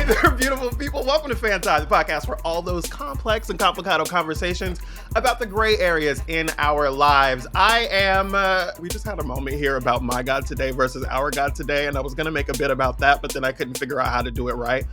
Hey there, beautiful people. Welcome to FANTI, the podcast for all those complex and complicado conversations about the gray areas in our lives. we just had a moment here about my God today versus our God today, and I was going to make a bit about that, but then I couldn't figure out how to do it right.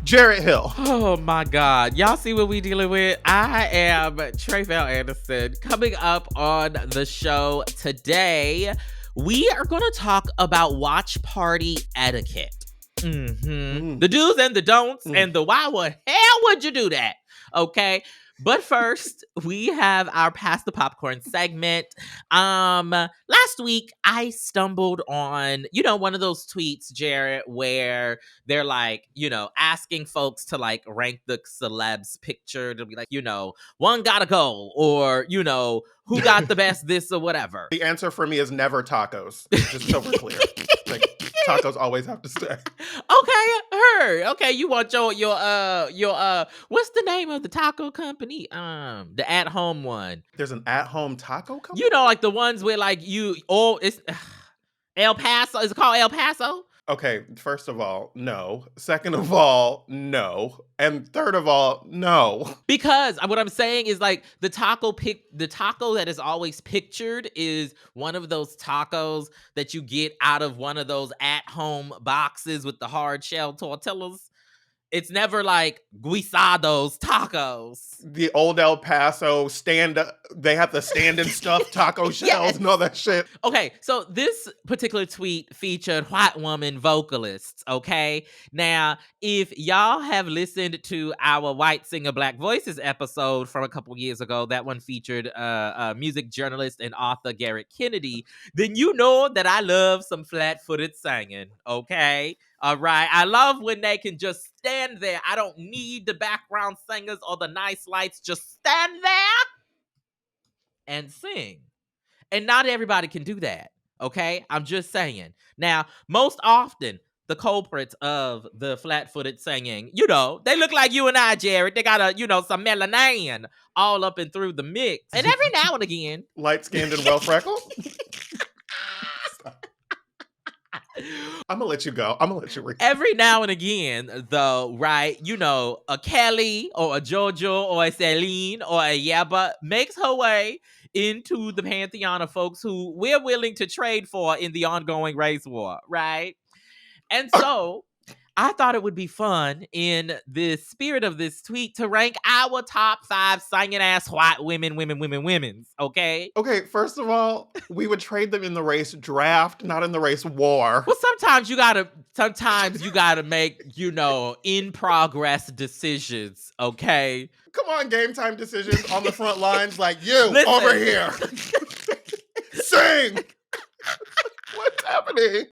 Jarrett Hill. Oh my God. Y'all see what we dealing with? I am Tre'vell Anderson. Coming up on the show today, we are going to talk about watch party etiquette. The do's and the don'ts and the why the hell would you do that? Okay. But first, we have our Pass the Popcorn segment. Last week, I stumbled on, one of those tweets, Jarrett, where they're like, asking folks to like rank the celebs picture to be like, one gotta go, or, who got the best this or whatever. The answer for me is never tacos, just so we're clear. Like, tacos always have to stay. Okay, heard. Okay, you want your what's the name of the taco company? The at-home one. There's an at-home taco company? Like the ones where like it's El Paso. Is it called El Paso? Okay, first of all, no. Second of all, no. And third of all, no. Because what I'm saying is like the taco that is always pictured is one of those tacos that you get out of one of those at-home boxes with the hard shell tortillas. It's never like guisados tacos. The old El Paso they have the stand and stuff taco shells and all that shit. Okay, so this particular tweet featured white woman vocalists, okay? Now, if y'all have listened to our White Singer Black Voices episode from a couple years ago, that one featured music journalist and author Garrett Kennedy, then you know that I love some flat-footed singing, okay? All right. I love when they can just stand there. I don't need the background singers or the nice lights. Just stand there and sing. And not everybody can do that. Okay. I'm just saying. Now, most often, the culprits of the flat-footed singing, they look like you and I, Jarrett. They got some melanin all up and through the mix. And every now and again. Light-skinned and well-freckled? I'm gonna let you go. I'm gonna let you read. Every now and again, though, right? A Kelly or a Jojo or a Celine or a Yaba makes her way into the pantheon of folks who we're willing to trade for in the ongoing race war, right? And so I thought it would be fun in the spirit of this tweet to rank our top 5 singing ass white women's, okay? Okay, first of all, we would trade them in the race draft, not in the race war. Well, sometimes you gotta make, in progress decisions, okay? Come on, game time decisions on the front lines like you over here. Sing! What's happening?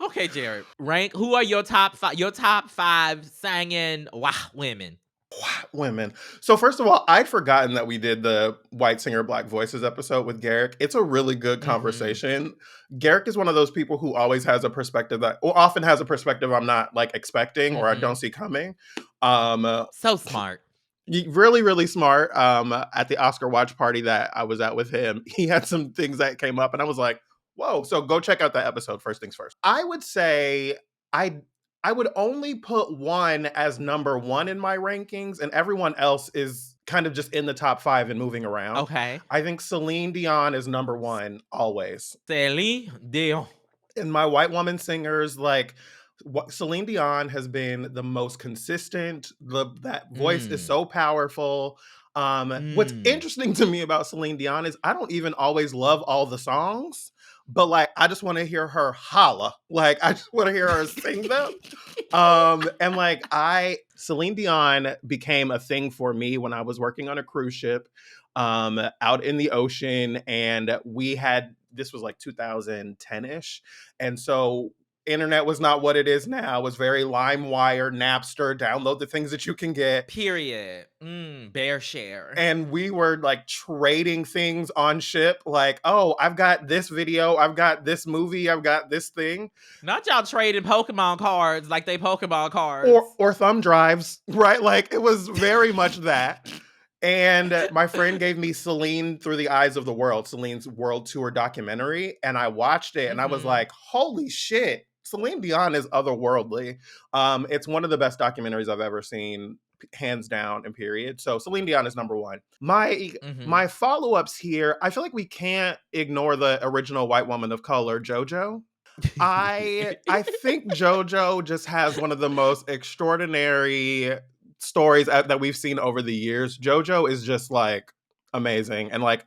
Okay, Jared. Rank. Who are your top 5? Your top 5 singing white women. White women. So first of all, I'd forgotten that we did the White Singer Black Voices episode with Garrick. It's a really good conversation. Garrick is one of those people who always has a perspective often has a perspective I'm not like expecting or I don't see coming. So smart. Really, really smart. At the Oscar watch party that I was at with him, he had some things that came up, and I was like, whoa, so go check out that episode, first things first. I would say I would only put one as number 1 in my rankings, and everyone else is kind of just in the top 5 and moving around. Okay. I think Celine Dion is number 1 always. Celine Dion. And my white woman singers, like, Celine Dion has been the most consistent. That voice is so powerful. What's interesting to me about Celine Dion is I don't even always love all the songs. But like, I just want to hear her holla. Like, I just want to hear her sing them. And like, Celine Dion became a thing for me when I was working on a cruise ship, out in the ocean. And this was like 2010-ish. And so internet was not what it is now. It was very LimeWire, Napster, download the things that you can get. Period. Bear share. And we were like trading things on ship. Like, oh, I've got this video. I've got this movie. I've got this thing. Not y'all trading Pokemon cards like they Pokemon cards. Or thumb drives, right? Like it was very much that. And my friend gave me Celine Through the Eyes of the World, Celine's world tour documentary. And I watched it and I was like, holy shit. Celine Dion is otherworldly. It's one of the best documentaries I've ever seen, hands down and period. So Celine Dion is number one. My follow-ups here, I feel like we can't ignore the original white woman of color, JoJo. I think JoJo just has one of the most extraordinary stories that we've seen over the years. JoJo is just like amazing, and like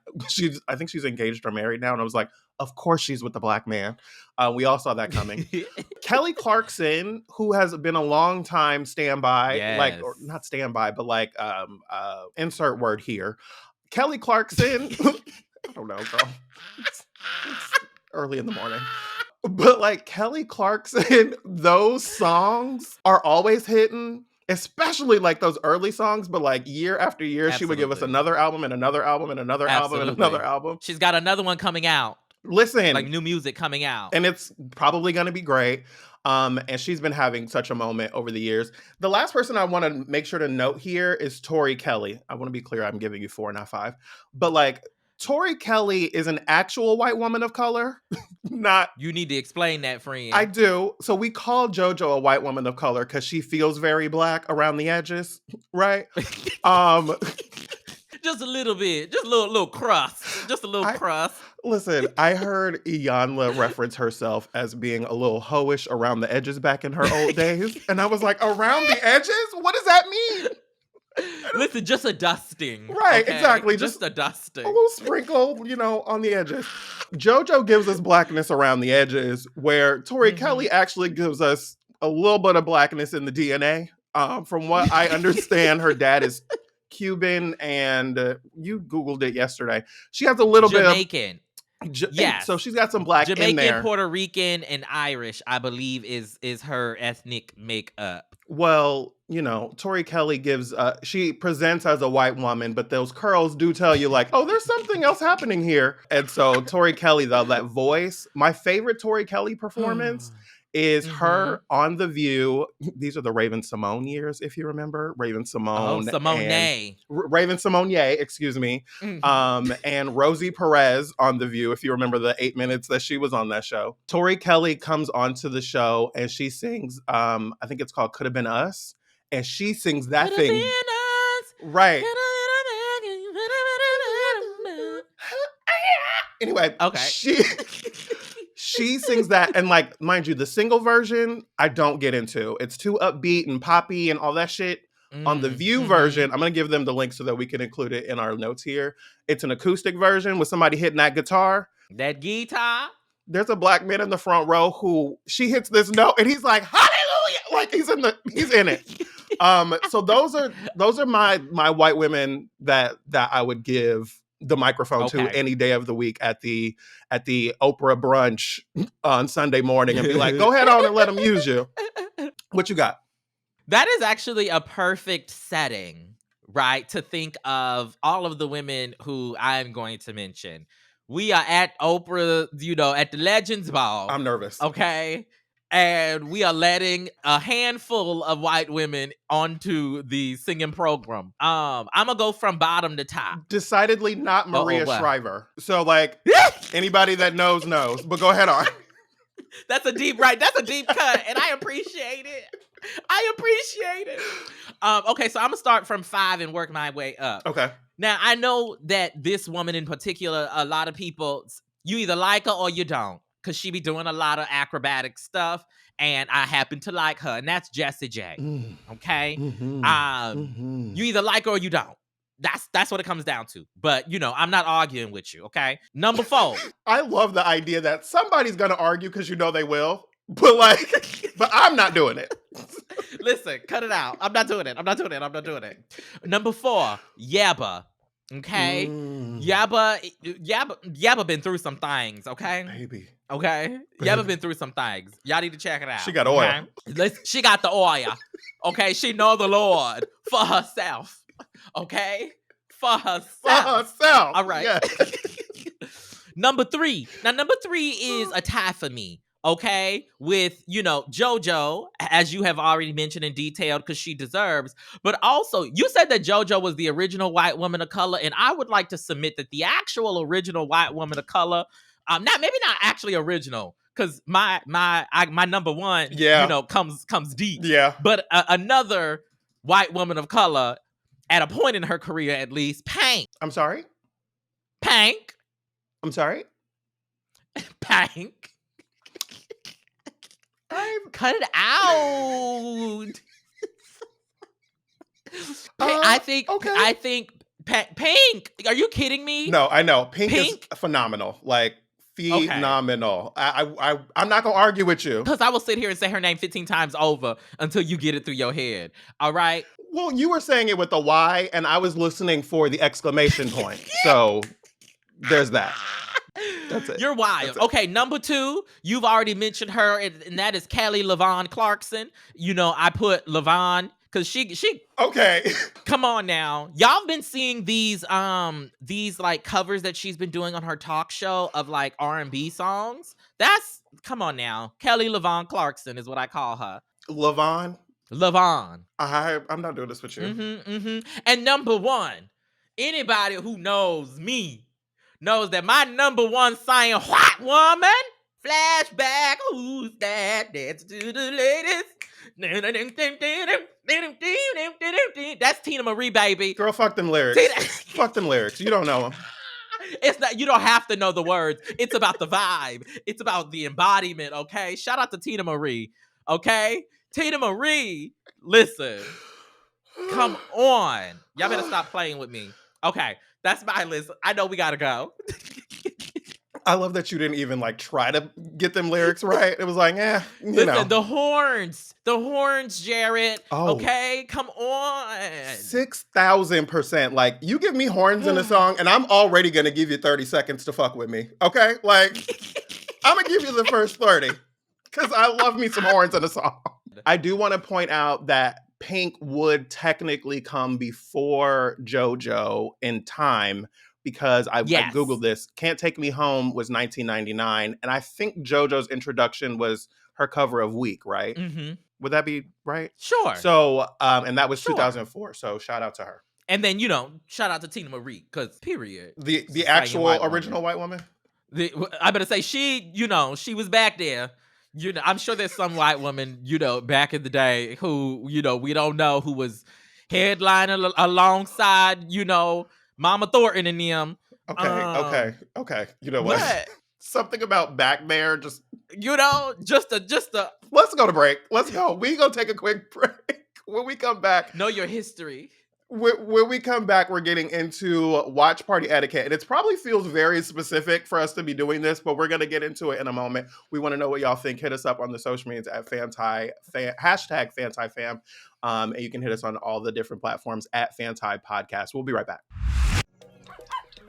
I think she's engaged or married now, and I was like, of course she's with the black man. We all saw that coming. Kelly Clarkson, who has been a long time standby, like, or not standby, but like insert word here. Kelly Clarkson, I don't know, girl. It's early in the morning. But like Kelly Clarkson, those songs are always hitting, especially like those early songs. But like year after year, she would give us another album and another album and another album and another album. She's got another one coming out. Listen, like new music coming out. And it's probably going to be great. And she's been having such a moment over the years. The last person I want to make sure to note here is Tori Kelly. I want to be clear, I'm giving you 4, not 5. But like, Tori Kelly is an actual white woman of color. Not. You need to explain that, friend. I do. So we call JoJo a white woman of color because she feels very black around the edges, right? Just a little bit. Just a little crust. Just a little crust. Listen, I heard Iyanla reference herself as being a little hoish around the edges back in her old days. And I was like, around the edges? What does that mean? Listen, just a dusting. Right, okay? Exactly. Just a dusting. A little sprinkle, on the edges. JoJo gives us blackness around the edges, where Tori Kelly actually gives us a little bit of blackness in the DNA. From what I understand, her dad is Cuban, and you Googled it yesterday. She has a little Jamaican. bit of... Yes. So she's got some black Jamaican, in there. Puerto Rican, and Irish, I believe, is her ethnic makeup. Well, Tori Kelly she presents as a white woman, but those curls do tell you like, oh, there's something else happening here. And so Tori Kelly, though, that voice, my favorite Tori Kelly performance is her on The View. These are the Raven-Symoné years, if you remember. Raven-Symoné. Raven-Symoné, excuse me. And Rosie Perez on The View, if you remember the 8 minutes that she was on that show. Tori Kelly comes onto the show and she sings, I think it's called Could Have Been Us. And she sings that Could thing. Have Been Us. Right. Anyway, okay. She sings that, and like, mind you, the single version, I don't get into. It's too upbeat and poppy and all that shit. On the View version, I'm going to give them the link so that we can include it in our notes here. It's an acoustic version with somebody hitting that guitar. That guitar? There's a black man in the front row who, she hits this note, and he's like, hallelujah! Like, he's in it. So those are my white women that I would give the microphone to any day of the week at the Oprah brunch on Sunday morning and be like, go ahead on and let them use you. What you got? That is actually a perfect setting, right? To think of all of the women who I'm going to mention. We are at Oprah, at the Legends Ball. I'm nervous. Okay. And we are letting a handful of white women onto the singing program. I'm gonna go from bottom to top. Decidedly not Maria Shriver. So like anybody that knows, but go ahead on. That's a deep cut, and I appreciate it. Okay, so I'm gonna start from 5 and work my way up. Okay. Now I know that this woman in particular, a lot of people, you either like her or you don't. Because she be doing a lot of acrobatic stuff, and I happen to like her, and that's Jessie J. Okay? You either like her or you don't. That's what it comes down to. But, I'm not arguing with you, okay? Number 4. I love the idea that somebody's going to argue because they will. But I'm not doing it. Listen, cut it out. I'm not doing it. Number 4, Yebba. Okay? Yebba been through some things, okay? Baby. Okay? Yebba been through some things. Y'all need to check it out. She got oil. Okay? She got the oil. Okay? She know the Lord for herself. Okay? For herself. All right. Yes. Number 3. Now, number 3 is a tie for me. Okay, with, JoJo, as you have already mentioned in detail, because she deserves. But also, you said that JoJo was the original white woman of color, and I would like to submit that the actual original white woman of color, maybe not actually original, because my number one, comes deep. Yeah. But another white woman of color, at a point in her career at least, Pank. I'm sorry? Pank. I'm sorry? Pank. Cut it out. I think Pink. Are you kidding me? No, I know. Pink is phenomenal. Like, phenomenal. Okay. I'm not gonna argue with you. Because I will sit here and say her name 15 times over until you get it through your head. All right? Well, you were saying it with the Y, and I was listening for the exclamation point. So there's that. That's it. You're wild. Okay, number 2, you've already mentioned her, and that is Kelly LaVon Clarkson. I put LaVon because she okay. Come on now. Y'all been seeing these like covers that she's been doing on her talk show of like R&B songs. Come on now. Kelly LaVon Clarkson is what I call her. LaVon. I'm not doing this with you. And number 1, anybody who knows me knows that my number 1 saying white woman, flashback, who's that? Dance to the latest. That's Tina Marie, baby. Girl, fuck them lyrics. Fuck them lyrics. You don't know them. It's not. You don't have to know the words. It's about the vibe. It's about the embodiment. Okay. Shout out to Tina Marie. Okay, Tina Marie. Listen. Come on. Y'all better stop playing with me. Okay, that's my list. I know we gotta go. I love that you didn't even like try to get them lyrics right. It was like, Listen, the horns, Jarrett. Oh. Okay, come on. 6,000%. Like, you give me horns in a song, and I'm already gonna give you 30 seconds to fuck with me. Okay, like I'm gonna give you the first 30 because I love me some horns in a song. I do want to point out that Pink would technically come before JoJo in time. Because I Googled this. Can't Take Me Home was 1999. And I think JoJo's introduction was her cover of Weak, right? Mm-hmm. Would that be right? Sure. So, and that was 2004. So shout out to her. And then, shout out to Tina Marie. Because, period. The actual original white woman? I better say, she was back there. I'm sure there's some white woman, back in the day who, we don't know, who was headlining alongside, Mama Thornton and them. Okay. You know what? Something about back there, just a. Let's go to break. Let's go. We gonna take a quick break. When we come back, know your history. When we come back, we're getting into watch party etiquette, and it probably feels very specific for us to be doing this, but we're gonna get into it in a moment. We want to know what y'all think. Hit us up on the social medias at FANTI, hashtag FantiFam, and you can hit us on all the different platforms at FANTI Podcast. We'll be right back.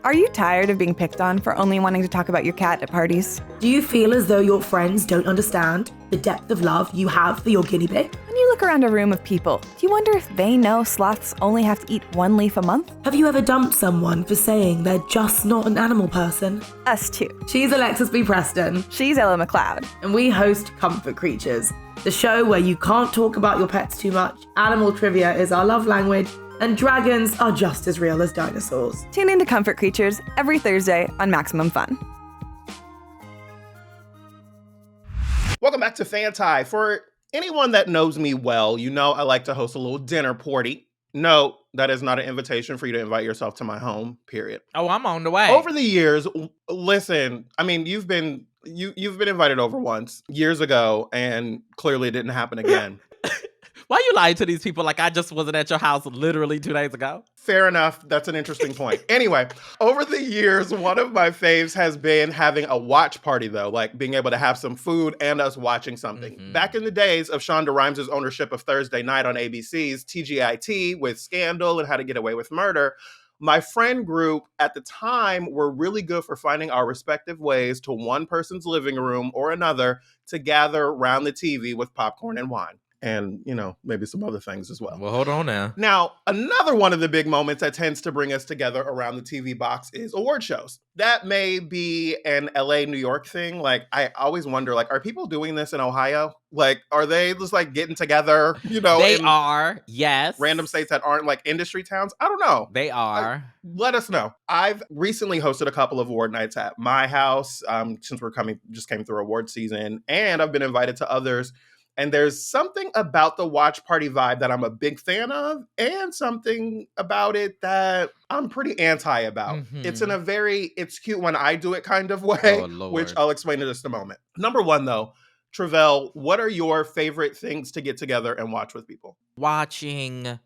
Are you tired of being picked on for only wanting to talk about your cat at parties? Do you feel as though your friends don't understand the depth of love you have for your guinea pig? When you look around a room of people, do you wonder if they know sloths only have to eat 1 leaf a month? Have you ever dumped someone for saying they're just not an animal person? Us too. She's Alexis B. Preston. She's Ella McLeod. And we host Comfort Creatures, the show where you can't talk about your pets too much, animal trivia is our love language, and dragons are just as real as dinosaurs. Tune into Comfort Creatures every Thursday on Maximum Fun. Welcome back to FANTI. For anyone that knows me well, I like to host a little dinner party. No, that is not an invitation for you to invite yourself to my home, period. Oh, I'm on the way. Over the years, listen, I mean, you've been invited over once, years ago, and clearly it didn't happen again. Why you lying to these people like I just wasn't at your house literally 2 days ago? Fair enough. That's an interesting point. Anyway, over the years, one of my faves has been having a watch party, though, like being able to have some food and us watching something. Mm-hmm. Back in the days of Shonda Rhimes' ownership of Thursday Night on ABC's TGIT with Scandal and How to Get Away with Murder, my friend group at the time were really good for finding our respective ways to one person's living room or another to gather around the TV with popcorn and wine. and, maybe some other things as well. Well, hold on now. Now, another one of the big moments that tends to bring us together around the TV box is award shows. That may be an LA, New York thing. Like, I always wonder, like, are people doing this in Ohio? Like, are they just like getting together, They in are, yes. random states that aren't like industry towns? I don't know. They are. Let us know. I've recently hosted a couple of award nights at my house since just came through award season, and I've been invited to others. And there's something about the watch party vibe that I'm a big fan of, and something about it that I'm pretty anti about. It's in a it's cute when I do it kind of way, which I'll explain in just a moment. Number one, though, Tre'vell, what are your favorite things to get together and watch with people? Watching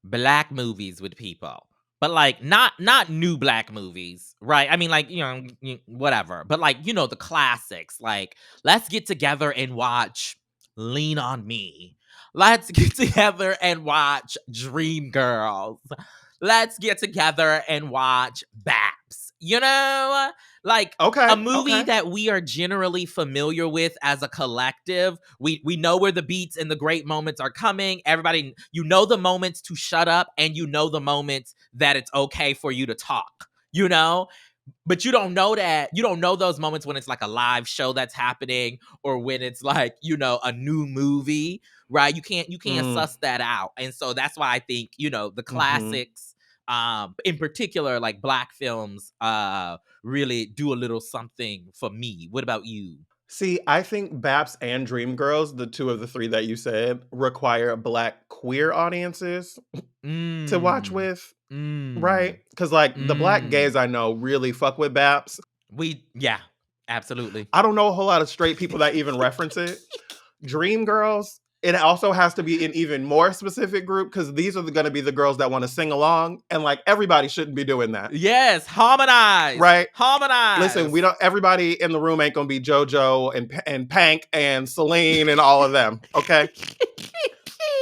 Black movies with people. But like not new Black movies, right? I mean, like, whatever. But like, the classics. Like, let's get together and watch Lean on Me. Let's get together and watch Dreamgirls. Let's get together and watch Baps. Like a movie that we are generally familiar with as a collective. We know where the beats and the great moments are coming. Everybody, the moments to shut up, and the moments that it's okay for you to talk. But you don't know that. You don't know those moments when it's like a live show that's happening, or when it's like, a new movie, right? You can't suss that out. And so that's why I think, the classics, in particular, like Black films, really do a little something for me. What about you? See, I think Baps and Dreamgirls, the two of the three that you said, require Black queer audiences to watch with. Right? Because like the Black gays I know really fuck with Baps. Yeah, absolutely. I don't know a whole lot of straight people that even reference it. Dreamgirls, it also has to be an even more specific group, because these are going to be the girls that want to sing along, and like everybody shouldn't be doing that. Yes, harmonize. Right? Harmonize. Listen, everybody in the room ain't going to be JoJo and Pank and Celine and all of them, okay?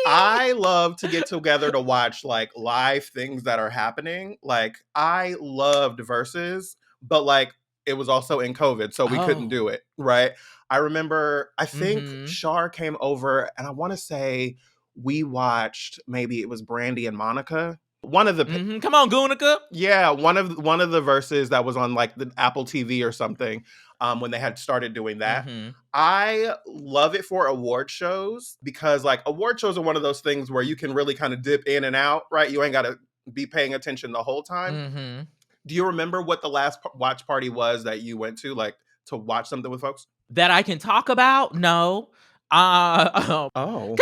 I love to get together to watch like live things that are happening. Like, I loved Versus, but like it was also in COVID, so we couldn't do it, right? I remember, I think Shar came over, and I want to say we watched, maybe it was Brandy and Monica. One of the come on, Gunica. Yeah, one of the Verses that was on like the Apple TV or something, when they had started doing that. I love it for award shows, because like award shows are one of those things where you can really kind of dip in and out, right? You ain't got to be paying attention the whole time. Do you remember what the last watch party was that you went to, like to watch something with folks? That I can talk about? No. Because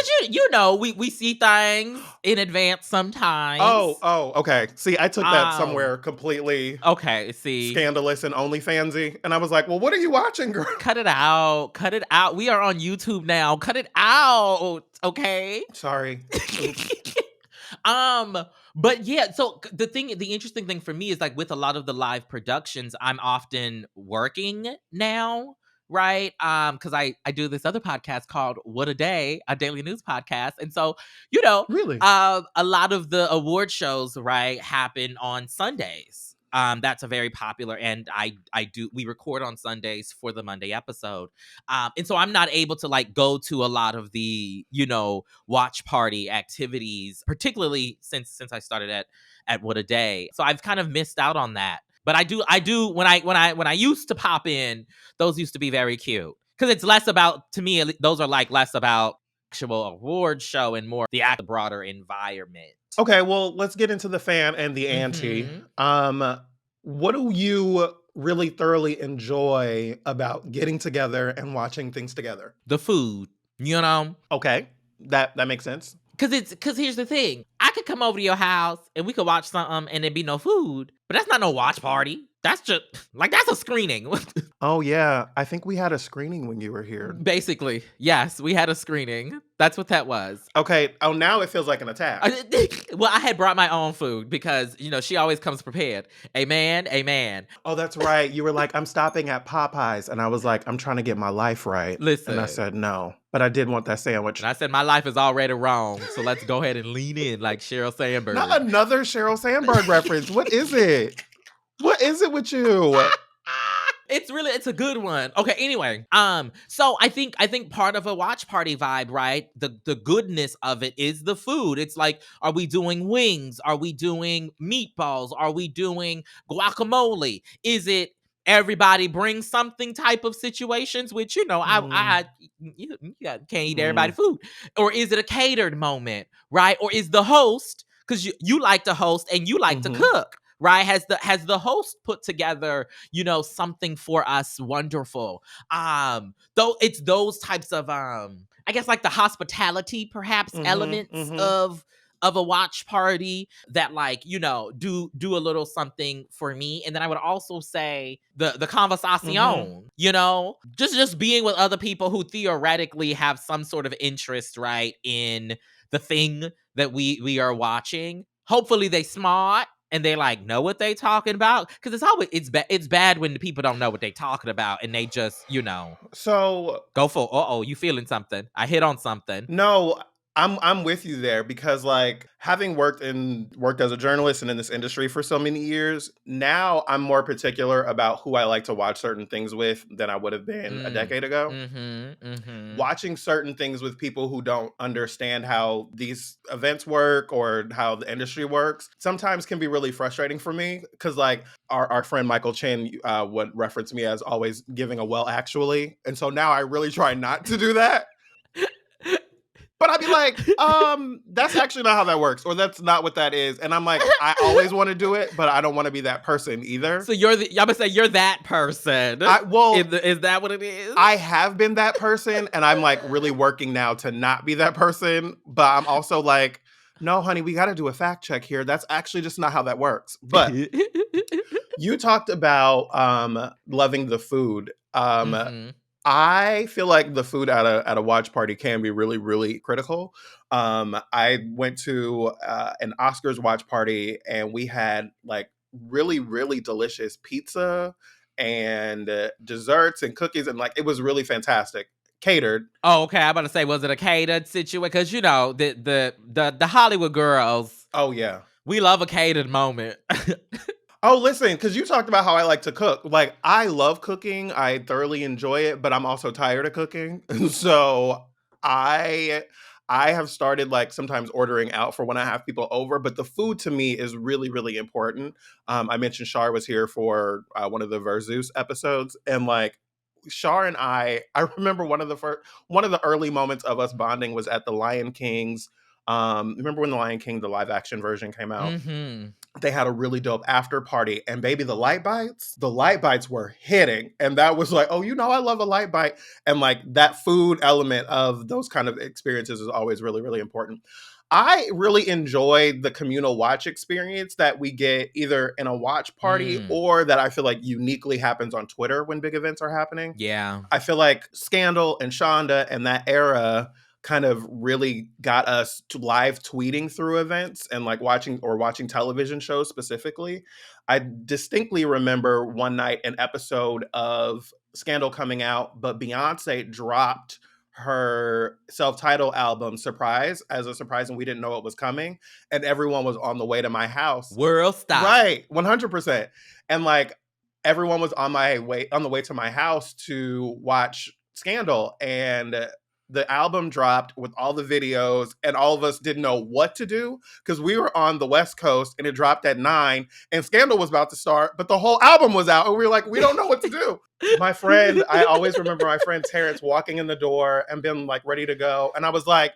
we see things in advance sometimes. Okay. See, I took that somewhere completely scandalous and OnlyFansy, and I was like, well, what are you watching, girl? Cut it out. We are on YouTube now. Cut it out. Okay. Sorry. But yeah, so the interesting thing for me is like with a lot of the live productions, I'm often working now. Right? Because I do this other podcast called What a Day, a daily news podcast. And so, really, a lot of the award shows, right, happen on Sundays. That's a very popular, and we record on Sundays for the Monday episode. And so I'm not able to like go to a lot of the, watch party activities, particularly since I started at What a Day. So I've kind of missed out on that. But I do when I used to pop in, those used to be very cute, because it's less about, to me, those are like less about actual award show and more the broader environment. Okay, well, let's get into the fan and the ante. What do you really thoroughly enjoy about getting together and watching things together? The food, Okay, that makes sense. Because here's the thing. I could come over to your house and we could watch something and there'd be no food. But that's not no watch party. That's just, like, that's a screening. Oh, yeah. I think we had a screening when you were here. Basically, yes. We had a screening. That's what that was. Okay. Oh, now it feels like an attack. Well, I had brought my own food because, she always comes prepared. Amen. Oh, that's right. You were like, I'm stopping at Popeyes. And I was like, I'm trying to get my life right. Listen. And I said, no. But I did want that sandwich. And I said, my life is already wrong. So let's go ahead and lean in like Sheryl Sandberg. Not another Sheryl Sandberg reference. What is it? What is it with you? It's a good one. Okay, anyway. So I think part of a watch party vibe, right? The goodness of it is the food. It's like, are we doing wings? Are we doing meatballs? Are we doing guacamole? Is it everybody brings something type of situations, which can't eat everybody food? Or is it a catered moment, right? Or is the host, because you like to host and you like to cook, right? Has the host put together, something for us wonderful? Though it's those types of I guess like the hospitality perhaps elements of a watch party that do a little something for me. And then I would also say the conversation, just being with other people who theoretically have some sort of interest, right, in the thing that we are watching. Hopefully they smart and they know what they talking about, because it's bad when the people don't know what they talking about and they just So go for you feeling something. I hit on something. No, I'm with you there, because having worked as a journalist and in this industry for so many years, now I'm more particular about who I like to watch certain things with than I would have been a decade ago. Watching certain things with people who don't understand how these events work or how the industry works sometimes can be really frustrating for me, because our friend Michael Chin would reference me as always giving a well actually, and so now I really try not to do that. But I'd be like, that's actually not how that works, or that's not what that is. And I'm like, I always want to do it, but I don't want to be that person either. So I'm gonna say you're that person. Is that what it is? I have been that person, and I'm really working now to not be that person. But I'm also like, no, honey, we got to do a fact check here. That's actually just not how that works. But you talked about loving the food. I feel like the food at a watch party can be really, really critical. I went to an Oscars watch party, and we had really, really delicious pizza and desserts and cookies, and it was really fantastic. Catered. Oh, okay. I'm about to say, was it a catered situation? Because the Hollywood girls. Oh yeah, we love a catered moment. Oh, listen, because you talked about how I like to cook. I love cooking. I thoroughly enjoy it, but I'm also tired of cooking. So I have started sometimes ordering out for when I have people over, but the food to me is really, really important. I mentioned Shar was here for one of the Versus episodes, and Shar and I remember one of the early moments of us bonding was at the Lion King's. Remember when the Lion King, the live action version came out? They had a really dope after party, and baby, the light bites were hitting. And that was oh, I love a light bite. And that food element of those kind of experiences is always really, really important. I really enjoy the communal watch experience that we get either in a watch party or that I feel uniquely happens on Twitter when big events are happening. Yeah. I feel Scandal and Shonda and that era kind of really got us to live tweeting through events and watching television shows specifically. I distinctly remember one night an episode of Scandal coming out, but Beyonce dropped her self-titled album Surprise as a surprise, and we didn't know it was coming, and everyone was on the way to my house. World stop. Right, 100%. And everyone was on the way to my house to watch Scandal, and the album dropped with all the videos, and all of us didn't know what to do because we were on the West Coast and it dropped at 9 and Scandal was about to start, but the whole album was out and we were we don't know what to do. I always remember my friend Terrence walking in the door and being ready to go. And I was like,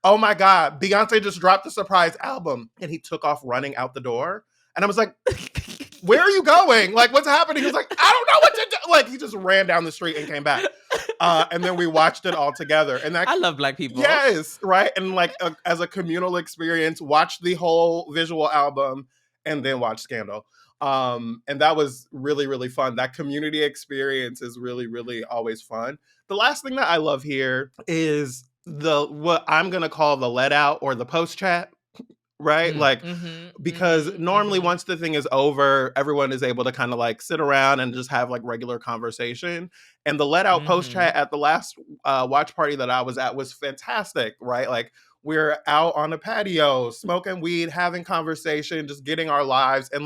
oh my God, Beyonce just dropped the surprise album. And he took off running out the door. And I was like, where are you going? What's happening? He was like, I don't know what to do. He just ran down the street and came back. And then we watched it all together. And I love Black people. Yes, right. And as a communal experience, watch the whole visual album and then watch Scandal. And that was really, really fun. That community experience is really, really always fun. The last thing that I love here is what I'm gonna call the let out or the post chat. Right? Because normally once the thing is over, everyone is able to kind of sit around and just have regular conversation. And the let out post chat at the last watch party that I was at was fantastic, right? We're out on a patio, smoking weed, having conversation, just getting our lives. And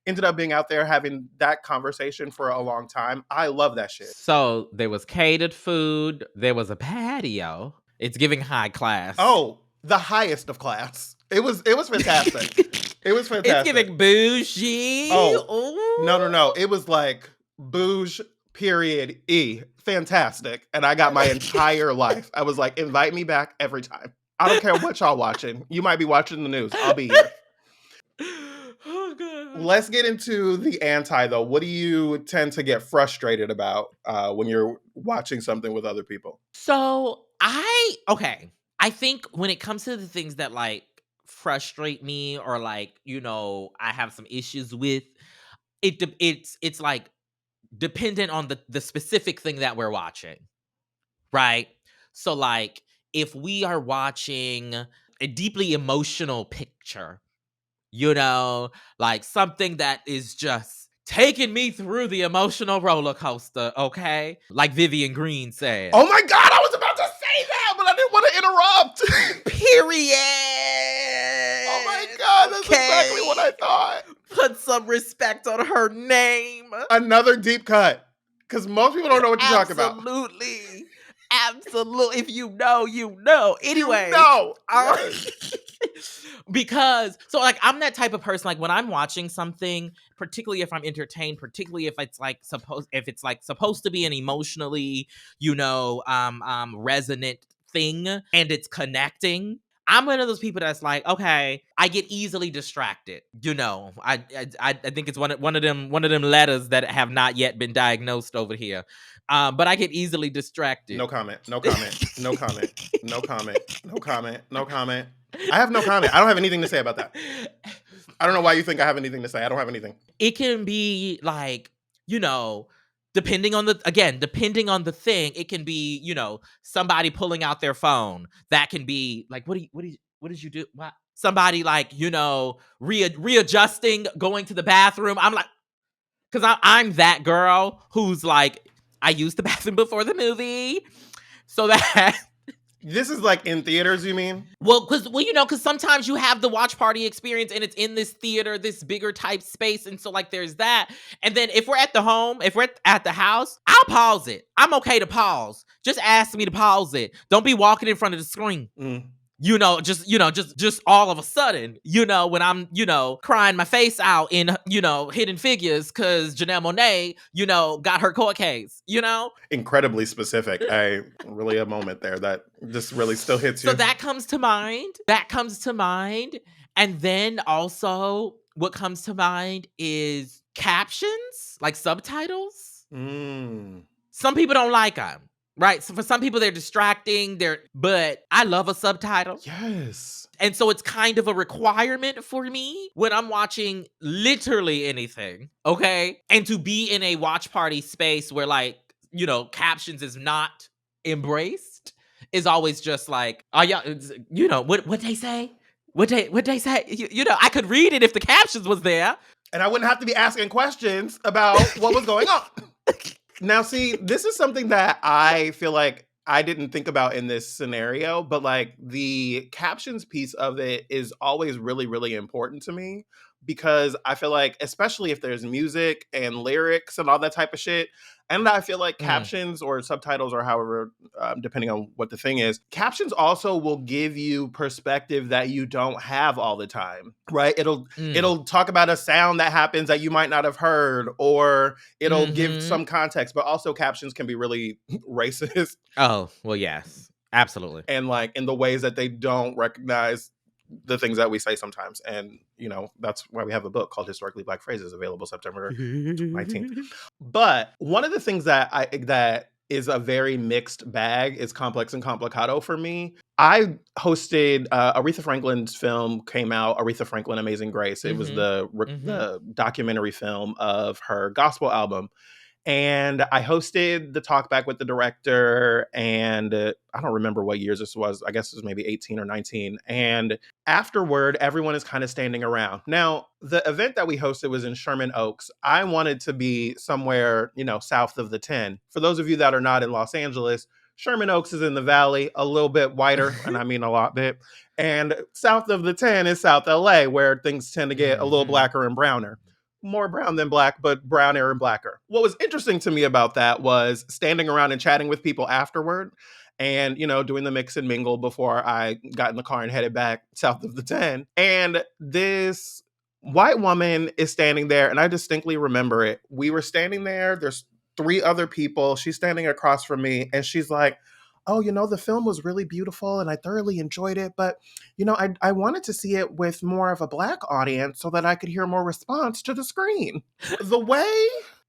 ended up being out there having that conversation for a long time. I love that shit. So there was catered food. There was a patio. It's giving high class. Oh, the highest of class. It was fantastic. It was fantastic. It's giving bougie. Oh, no. It was like bouge, period, E. Fantastic. And I got my entire life. I was like, invite me back every time. I don't care what y'all watching. You might be watching the news. I'll be here. Oh, God. Let's get into the anti, though. What do you tend to get frustrated about when you're watching something with other people? So I think when it comes to the things that like frustrate me or like, I have some issues with, it's like dependent on the specific thing that we're watching, right? So like if we are watching a deeply emotional picture, like something that is just taking me through the emotional roller coaster, okay? Like Vivian Green said. Oh my God, I was about to say that, but I didn't want to interrupt. Period. Oh my God, that's exactly what I thought. Put some respect on her name. Another deep cut, because most people don't know what you're talking about. Absolutely. If you know, you know. Anyway. No. Yes. Because, so like, I'm that type of person, like when I'm watching something, particularly if I'm entertained, particularly if it's like supposed to be an emotionally, resonant thing and it's connecting, I'm one of those people that's like, okay, I get easily distracted. I think it's one of them letters that have not yet been diagnosed over here. But I get easily distracted. No comment. I have no comment. I don't have anything to say about that. I don't know why you think I have anything to say. I don't have anything. It can be like, depending on the thing, it can be, somebody pulling out their phone. That can be like, what did you do? What? Somebody like, readjusting, going to the bathroom. I'm like, because I'm that girl who's like, I used the bathroom before the movie. So that... This is like in theaters, you mean? Well, because sometimes you have the watch party experience and it's in this theater, this bigger type space. And so like there's that. And then if we're at the house, I'll pause it. I'm okay to pause. Just ask me to pause it. Don't be walking in front of the screen. Just all of a sudden, when I'm, crying my face out in, Hidden Figures because Janelle Monáe, got her court case, Incredibly specific. Really a moment there that just really still hits you. So that comes to mind. And then also what comes to mind is captions, like subtitles. Some people don't like them. Right. So for some people, they're distracting. But I love a subtitle. Yes. And so it's kind of a requirement for me when I'm watching literally anything. Okay. And to be in a watch party space where like, captions is not embraced is always just like, oh, y'all, what they say? What they say? I could read it if the captions was there. And I wouldn't have to be asking questions about what was going on. Now, see, this is something that I feel like I didn't think about in this scenario, but like the captions piece of it is always really, really important to me because I feel like, especially if there's music and lyrics and all that type of shit, and I feel like captions or subtitles or however, depending on what the thing is, captions also will give you perspective that you don't have all the time, right? It'll talk about a sound that happens that you might not have heard, or it'll give some context, but also captions can be really racist. Oh, well, yes, absolutely. And like in the ways that they don't recognize the things that we say sometimes. And, that's why we have a book called Historically Black Phrases, available September 19th. But one of the things that is a very mixed bag is complex and complicado for me. I hosted Aretha Franklin's film came out, Aretha Franklin, Amazing Grace. It was the documentary film of her gospel album. And I hosted the talkback with the director, and I don't remember what years this was. I guess it was maybe 18 or 19. And afterward, everyone is kind of standing around. Now, the event that we hosted was in Sherman Oaks. I wanted to be somewhere, south of the 10. For those of you that are not in Los Angeles, Sherman Oaks is in the valley, a little bit whiter, and I mean a lot bit. And south of the 10 is South LA, where things tend to get a little blacker and browner. more brown than black, but browner and blacker. What was interesting to me about that was standing around and chatting with people afterward and, doing the mix and mingle before I got in the car and headed back south of the 10. And this white woman is standing there, and I distinctly remember it. We were standing there. There's 3 other people. She's standing across from me, and she's like, oh, the film was really beautiful and I thoroughly enjoyed it. But, I wanted to see it with more of a black audience so that I could hear more response to the screen. The way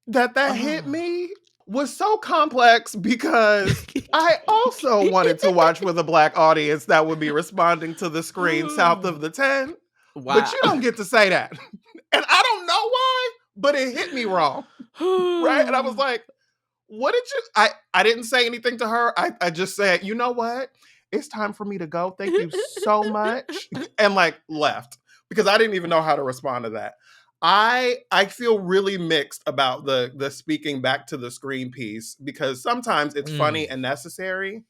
that hit me was so complex because I also wanted to watch with a black audience that would be responding to the screen south of the 10. Wow. But you don't get to say that. And I don't know why, but it hit me wrong. Right? And I was like, what did you... I didn't say anything to her. I just said, you know what? It's time for me to go. Thank you so much. And left because I didn't even know how to respond to that. I feel really mixed about the speaking back to the screen piece because sometimes it's funny and necessary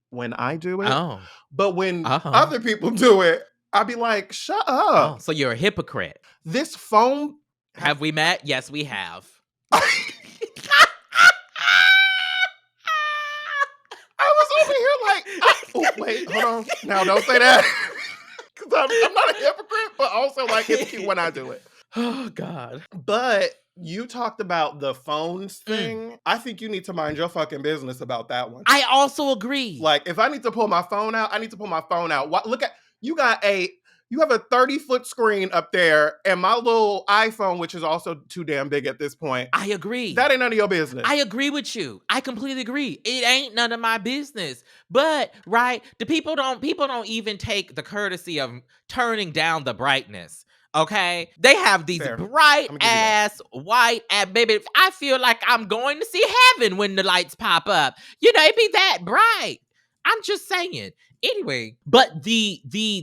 when I do it. Oh. But when other people do it, I'll be like, shut up. Oh, so you're a hypocrite. This phone... Have we met? Yes, we have. Wait, hold on. Now, don't say that. Because I'm not a hypocrite, but also, it's cute when I do it. Oh, God. But you talked about the phones thing. I think you need to mind your fucking business about that one. I also agree. If I need to pull my phone out, I need to pull my phone out. Look at, you have a 30-foot screen up there, and my little iPhone, which is also too damn big at this point. I agree. That ain't none of your business. I agree with you. I completely agree. It ain't none of my business. But, right, the people don't even take the courtesy of turning down the brightness. Okay? They have these bright ass white baby. I feel like I'm going to see heaven when the lights pop up. It be that bright. I'm just saying. Anyway, but the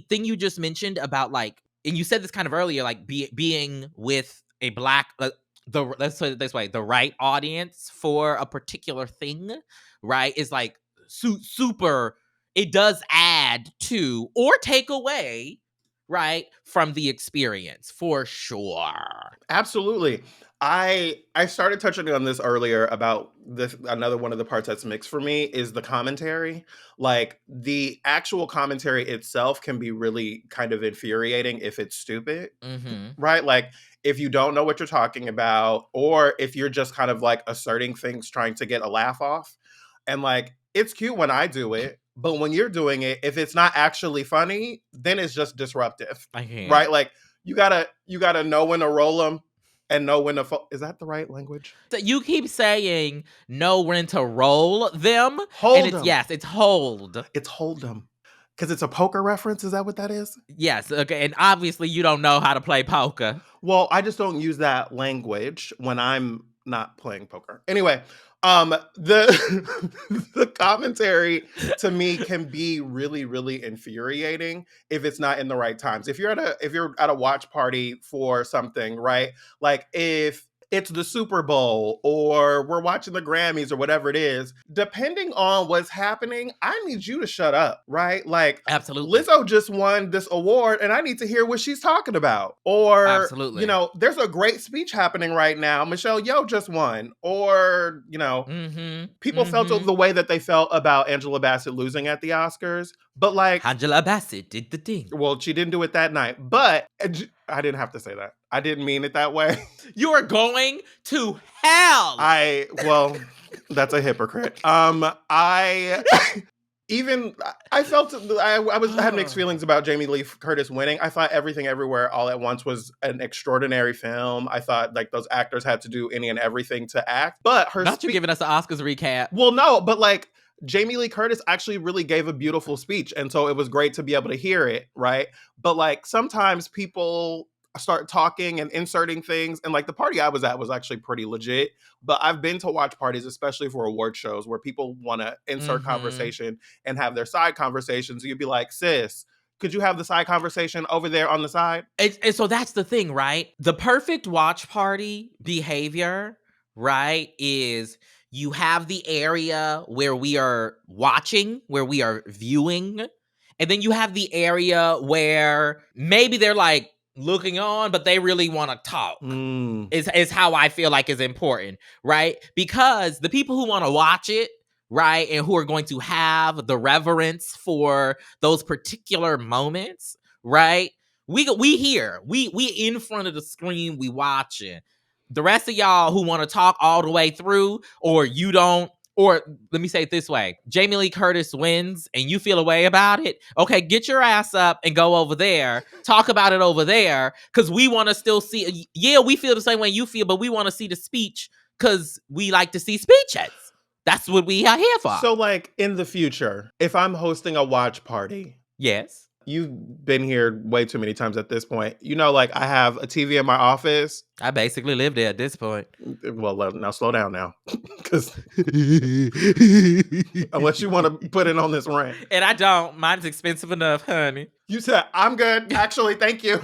thing you just mentioned about and you said this kind of earlier, being with a black, let's say it this way, the right audience for a particular thing, right, is super. It does add to or take away, right, from the experience for sure. Absolutely. I started touching on this earlier about this. Another one of the parts that's mixed for me is the commentary. The actual commentary itself can be really kind of infuriating if it's stupid, right? If you don't know what you're talking about, or if you're just kind of asserting things, trying to get a laugh off. And it's cute when I do it, but when you're doing it, if it's not actually funny, then it's just disruptive, right? You gotta know when to roll them. And know when to... Is that the right language? So you keep saying know when to roll them. Hold them. Yes, it's hold. It's hold them. Because it's a poker reference? Is that what that is? Yes, okay. And obviously you don't know how to play poker. Well, I just don't use that language when I'm not playing poker. Anyway, the commentary to me can be really, really infuriating if it's not in the right times. If you're at a watch party for something, right? If it's the Super Bowl or we're watching the Grammys or whatever it is, depending on what's happening, I need you to shut up, right? Absolutely. Lizzo just won this award and I need to hear what she's talking about. Or, absolutely. There's a great speech happening right now. Michelle Yeoh just won. Or, people felt the way that they felt about Angela Bassett losing at the Oscars. But Angela Bassett did the thing. Well, she didn't do it that night. But I didn't have to say that. I didn't mean it that way. You are going to hell. Well, that's a hypocrite. I felt I had mixed feelings about Jamie Lee Curtis winning. I thought Everything Everywhere All at Once was an extraordinary film. I thought those actors had to do any and everything to act. But not you giving us the Oscars recap. Well, no, but Jamie Lee Curtis actually really gave a beautiful speech, and so it was great to be able to hear it, right? But sometimes people start talking and inserting things, and the party I was at was actually pretty legit. But I've been to watch parties, especially for award shows, where people want to insert conversation and have their side conversations. You'd be like, sis, could you have the side conversation over there on the side? And so that's the thing, right? The perfect watch party behavior, right, is you have the area where we are watching, where we are viewing, and then you have the area where maybe they're looking on, but they really want to talk. Is how I feel like is important, right? Because the people who want to watch it, right, and who are going to have the reverence for those particular moments, right? We here, we in front of the screen, we watching. The rest of y'all who want to talk all the way through, or you don't, or let me say it this way: Jamie Lee Curtis wins and you feel a way about it. Okay, get your ass up and go over there. Talk about it over there, because we want to still see. Yeah, we feel the same way you feel, but we want to see the speech because we like to see speeches. That's what we are here for. So, like, in the future, if I'm hosting a watch party. Yes. You've been here way too many times at this point. You know, like, I have a TV in my office. I basically live there at this point. Well, now slow down now. Because unless you want to put it on this rant. And I don't. Mine's expensive enough, honey. You said, I'm good. Actually, thank you.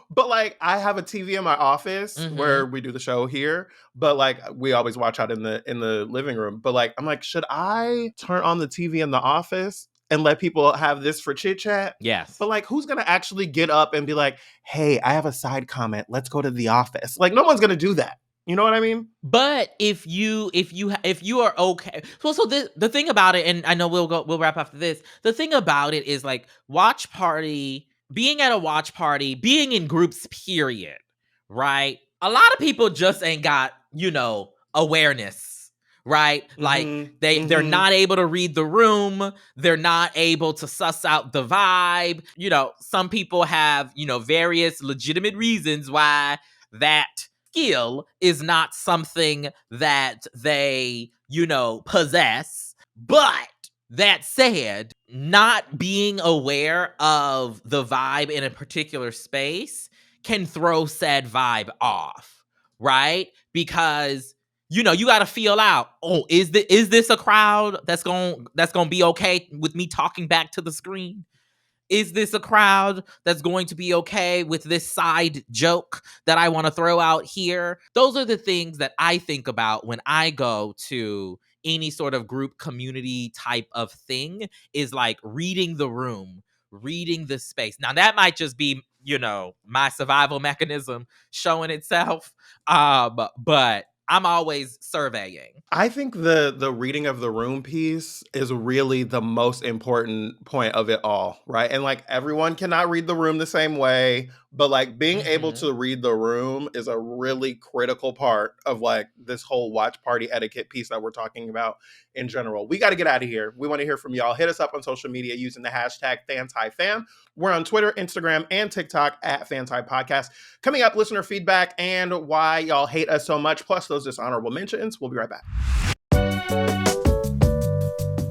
But, like, I have a TV in my office where we do the show here. But, like, we always watch out in the living room. But, like, I'm like, should I turn on the TV in the office and let people have this for chit chat? Yes. But, like, who's going to actually get up and be like, hey, I have a side comment. Let's go to the office. Like, no one's going to do that. You know what I mean? But if you are okay. So the thing about it, and I know we'll wrap after this. The thing about it is, like, watch party, being at a watch party, being in groups, period, right? A lot of people just ain't got, awareness. Right? Like they're not able to read the room. They're not able to suss out the vibe. Some people have, various legitimate reasons why that skill is not something that they, possess. But that said, not being aware of the vibe in a particular space can throw said vibe off, right? Because you got to feel out. Oh, is this a crowd that's going to be okay with me talking back to the screen? Is this a crowd that's going to be okay with this side joke that I want to throw out here? Those are the things that I think about when I go to any sort of group community type of thing, is like reading the room, reading the space. Now that might just be, my survival mechanism showing itself. But I'm always surveying. I think the reading of the room piece is really the most important point of it all, right? And, like, everyone cannot read the room the same way, but, like, being able to read the room is a really critical part of, like, this whole watch party etiquette piece that we're talking about in general. We got to get out of here. We want to hear from y'all. Hit us up on social media using the hashtag FantiFam. We're on Twitter, Instagram, and TikTok at FantiPodcast. Podcast. Coming up, listener feedback and why y'all hate us so much, plus those dishonorable mentions. We'll be right back.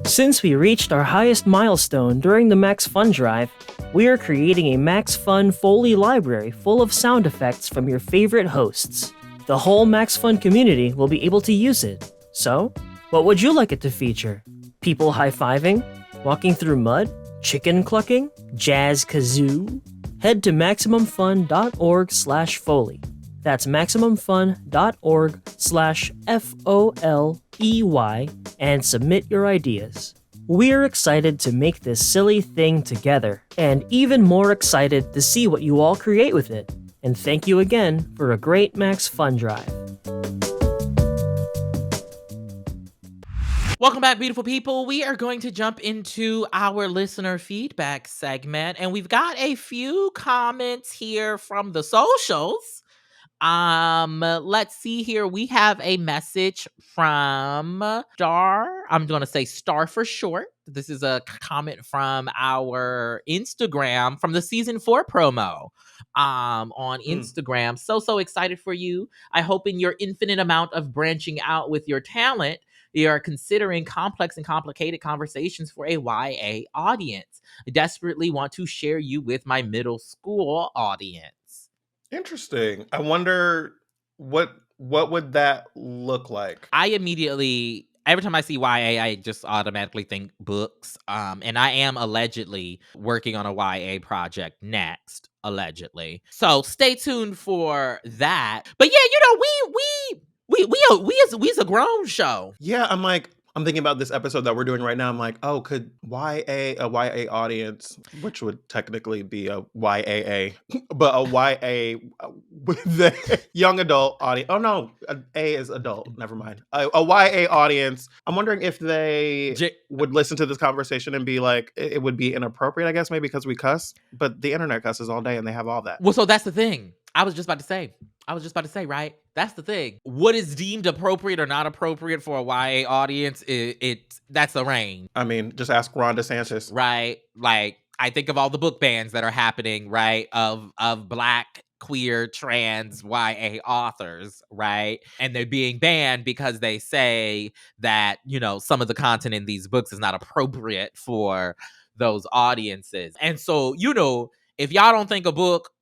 Since we reached our highest milestone during the Max Fun Drive, we are creating a Max Fun Foley library full of sound effects from your favorite hosts. The whole Max Fun community will be able to use it. So, what would you like it to feature? People high-fiving? Walking through mud? Chicken clucking? Jazz kazoo? Head to MaximumFun.org/Foley. That's MaximumFun.org/FOLEY and submit your ideas. We're excited to make this silly thing together, and even more excited to see what you all create with it. And thank you again for a great Max Fun Drive. Welcome back, beautiful people. We are going to jump into our listener feedback segment, and we've got a few comments here from the socials. Let's see here. We have a message from Star. I'm going to say Star for short. This is a comment from our Instagram from the season 4 promo. On Instagram. So excited for you. I hope in your infinite amount of branching out with your talent, you are considering complex and complicated conversations for a YA audience. I desperately want to share you with my middle school audience. Interesting. I wonder what would that look like? I immediately, every time I see YA, I just automatically think books. And I am allegedly working on a YA project next, allegedly. So stay tuned for that. But yeah, we as a grown show. Yeah, I'm like, I'm thinking about this episode that we're doing right now. I'm like, oh, could a YA audience, which would technically be a YAA, but a YA with the young adult audience. Oh no, A is adult. Never mind. A YA audience. I'm wondering if they would listen to this conversation and be like, it would be inappropriate, I guess, maybe because we cuss, but the internet cusses all day and they have all that. Well, so that's the thing. I was just about to say, right? That's the thing. What is deemed appropriate or not appropriate for a YA audience, that's a range. I mean, just ask Ron DeSantis. Right? Like, I think of all the book bans that are happening, right? Of Black, queer, trans, YA authors, right? And they're being banned because they say that, some of the content in these books is not appropriate for those audiences. And so, if y'all don't think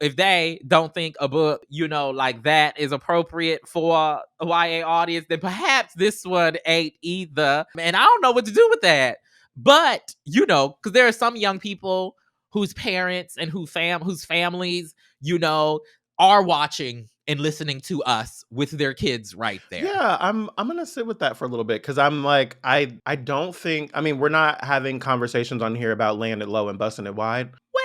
if they don't think a book, like that is appropriate for a YA audience, then perhaps this one ain't either. And I don't know what to do with that. But, because there are some young people whose parents and whose families, are watching and listening to us with their kids right there. Yeah, I'm gonna sit with that for a little bit because I'm like, I don't think, I mean, we're not having conversations on here about laying it low and busting it wide. Well,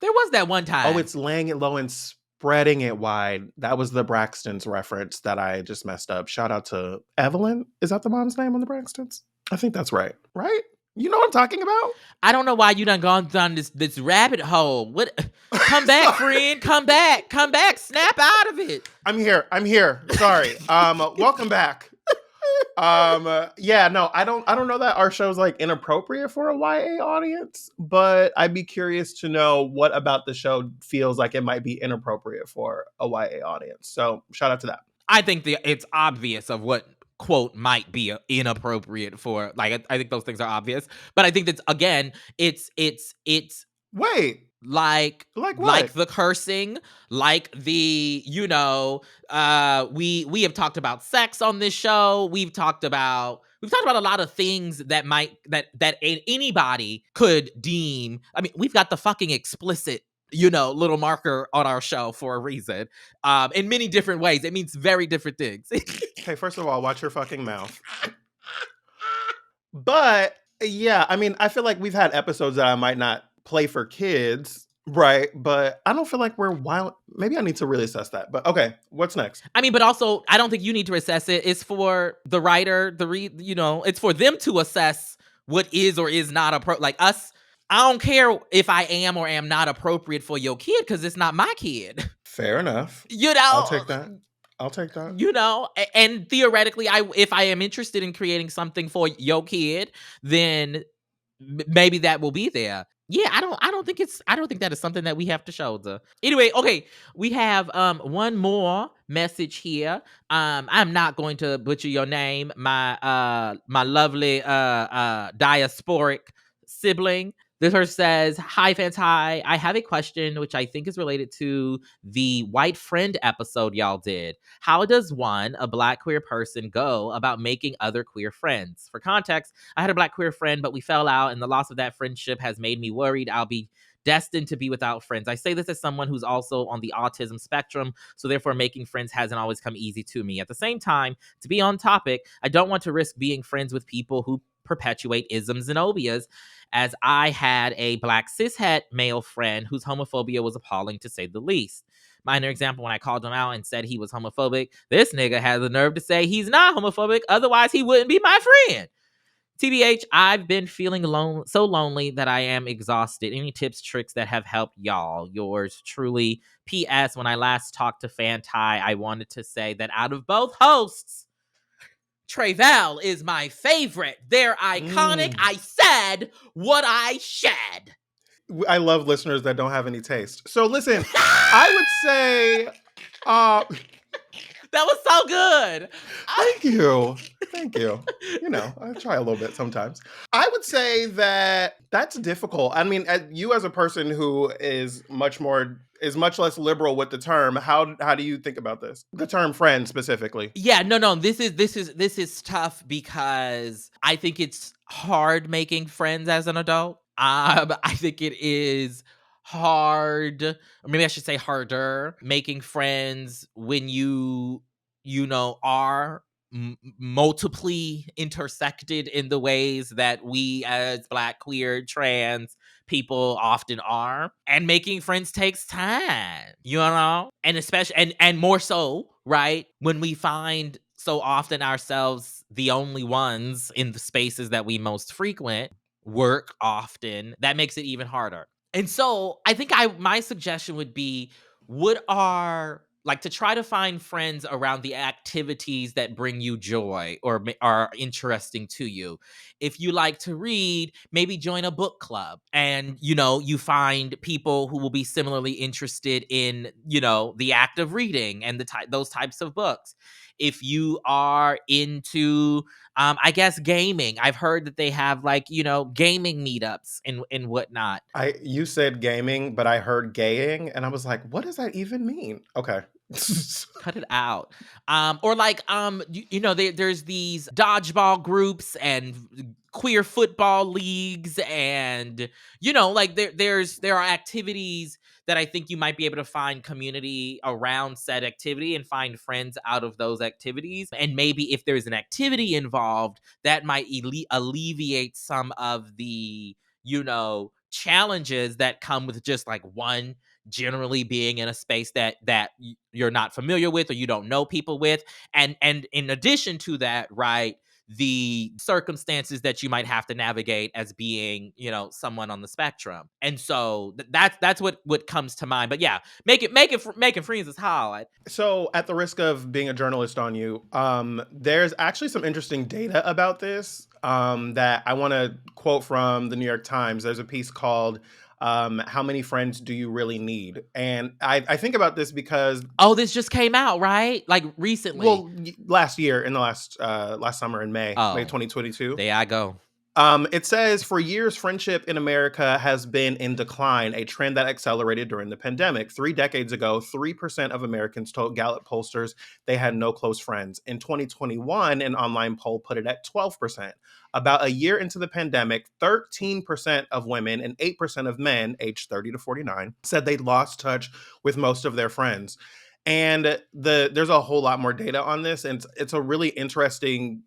there was that one time. Oh, it's laying it low and spreading it wide. That was the Braxtons reference that I just messed up. Shout out to Evelyn. Is that the mom's name on the Braxtons? I think that's right. Right? You know what I'm talking about? I don't know why you done gone down this rabbit hole. What? Come back, friend. Come back. Snap out of it. I'm here. Sorry. Welcome back. Yeah, no, I don't know that our show's like inappropriate for a YA audience, but I'd be curious to know what about the show feels like it might be inappropriate for a YA audience. So shout out to that. I think it's obvious of what quote might be inappropriate for, like, I think those things are obvious, but I think that's, again, it's wait, like what? Like the cursing, like the, we have talked about sex on this show. We've talked about a lot of things that anybody could deem. I mean, we've got the fucking explicit, little marker on our show for a reason. In many different ways. It means very different things. Okay, first of all, watch your fucking mouth. But yeah, I mean, I feel like we've had episodes that I might not play for kids, right? But I don't feel like we're wild. Maybe I need to really assess that. But okay, what's next? I mean, but also, I don't think you need to assess it. It's for the writer, it's for them to assess what is or is not appropriate. Like us, I don't care if I am or am not appropriate for your kid because it's not my kid. Fair enough. I'll take that. And theoretically, if I am interested in creating something for your kid, then maybe that will be there. Yeah, I don't think that is something that we have to shoulder. Anyway, okay, we have one more message here. I'm not going to butcher your name, my lovely diasporic sibling. This person says, "Hi, FANTI. I have a question which I think is related to the white friend episode y'all did. How does a Black queer person go about making other queer friends? For context, I had a Black queer friend, but we fell out, and the loss of that friendship has made me worried I'll be destined to be without friends. I say this as someone who's also on the autism spectrum, so therefore making friends hasn't always come easy to me. At the same time, to be on topic, I don't want to risk being friends with people who perpetuate isms and obias, as I had a Black cishet male friend whose homophobia was appalling to say the least. Minor example, when I called him out and said he was homophobic, this nigga had the nerve to say he's not homophobic, otherwise he wouldn't be my friend. TBH, I've been feeling so lonely that I am exhausted. Any tips, tricks that have helped y'all? Yours truly. P.S. When I last talked to FANTI, I wanted to say that out of both hosts, Tre'vell is my favorite. They're iconic. I said what I shed. I love listeners that don't have any taste. So listen, I would say... That was so good. Thank you. I try a little bit sometimes. I would say that that's difficult. I mean, you as a person who is much less liberal with the term, how do you think about this? The term friend specifically. Yeah, no. This is tough because I think it's hard making friends as an adult. I think it is hard, or maybe I should say harder, making friends when you are multiply intersected in the ways that we as Black, queer, trans people often are, and making friends takes time, and especially and more so, right, when we find so often ourselves the only ones in the spaces that we most frequent, work often, that makes it even harder. And so I think my suggestion would be, to try to find friends around the activities that bring you joy or are interesting to you. If you like to read, maybe join a book club, and you find people who will be similarly interested in the act of reading and those types of books. If you are into I guess gaming, I've heard that they have gaming meetups and whatnot. You said gaming, but I heard gaying, and I was like, what does that even mean? Okay. Cut it out. There's these dodgeball groups and queer football leagues, and there are activities that I think you might be able to find community around said activity and find friends out of those activities. And maybe if there's an activity involved, that might alleviate some of the challenges that come with just one generally being in a space that you're not familiar with or you don't know people with, and in addition to that, right, the circumstances that you might have to navigate as being someone on the spectrum. And so that's what comes to mind. But yeah, making friends is hard. So at the risk of being a journalist on you, there's actually some interesting data about this that I want to quote from the New York Times. There's a piece called how many friends do you really need? And I think about this because this just came out, right? Like recently. Well, last year, in the last summer in May 2022. There I go. It says, for years, friendship in America has been in decline, a trend that accelerated during the pandemic. 3 decades ago, 3% of Americans told Gallup pollsters they had no close friends. In 2021, an online poll put it at 12%. About a year into the pandemic, 13% of women and 8% of men aged 30 to 49 said they'd lost touch with most of their friends. And there's a whole lot more data on this, and it's a really interesting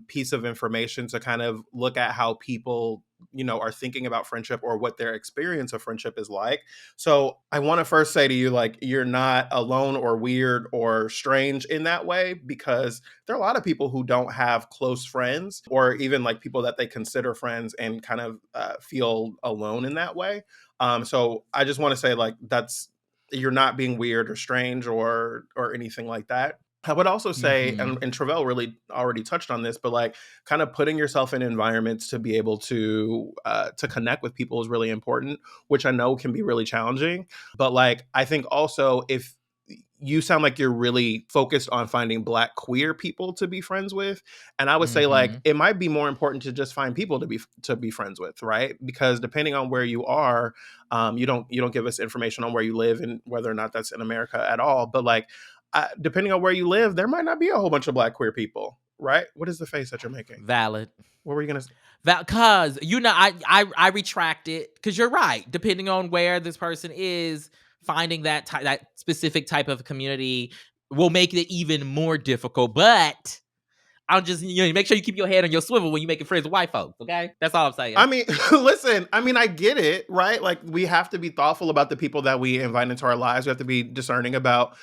piece of information to kind of look at how people, are thinking about friendship or what their experience of friendship is like. So I want to first say to you, you're not alone or weird or strange in that way, because there are a lot of people who don't have close friends, or even people that they consider friends, and kind of feel alone in that way. So I just want to say you're not being weird or strange or anything like that. I would also say, and Tre'vell really already touched on this, but kind of putting yourself in environments to be able to connect with people is really important, which I know can be really challenging. But I think also, if you sound like you're really focused on finding Black queer people to be friends with, and I would say it might be more important to just find people to be friends with, right? Because depending on where you are, you don't give us information on where you live and whether or not that's in America at all. But depending on where you live, there might not be a whole bunch of Black queer people, right? What is the face that you're making? Valid. What were you gonna say? Because I retract it, because you're right. Depending on where this person is, finding that specific type of community will make it even more difficult. But I'll just make sure you keep your head on your swivel when you're making friends with white folks. Okay, that's all I'm saying. I mean, listen. I mean, I get it, right? We have to be thoughtful about the people that we invite into our lives. We have to be discerning about,